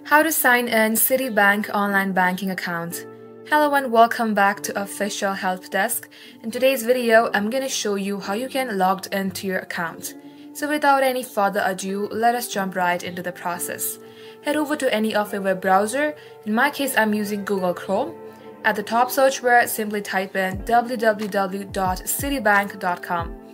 How to sign in Citi Bank online banking account. Hello and welcome back to Official Help Desk. In today's video, I'm going to show you how you can log into your account. So without any further ado, let us jump right into the process. Head over to any of your web browser. In my case, I'm using Google Chrome. At the top search bar, simply type in www.citibank.com.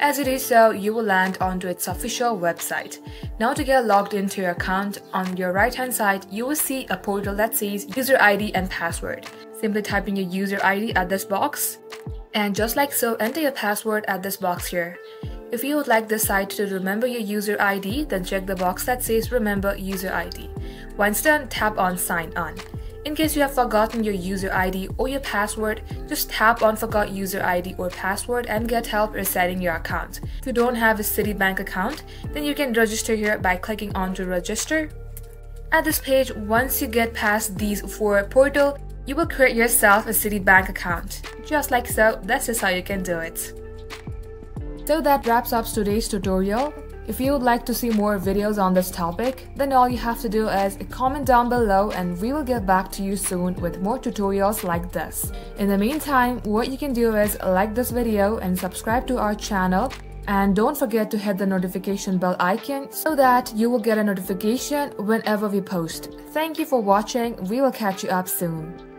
As you do so, you will land onto its official website. Now to get logged into your account, on your right hand side, you will see a portal that says user ID and password. Simply type in your user ID at this box. And just like so, enter your password at this box here. If you would like this site to remember your user ID, then check the box that says remember user ID. Once done, tap on sign on. In case you have forgotten your user ID or your password, just tap on forgot user ID or password and get help resetting your account. If you don't have a Citibank account, then you can register here by clicking on to register. At this page, once you get past these four portals, you will create yourself a Citibank account. Just like so, that's just how you can do it. So that wraps up today's tutorial. If you would like to see more videos on this topic, then all you have to do is comment down below and we will get back to you soon with more tutorials like this. In the meantime, what you can do is like this video and subscribe to our channel, and don't forget to hit the notification bell icon so that you will get a notification whenever we post. Thank you for watching. We will catch you up soon.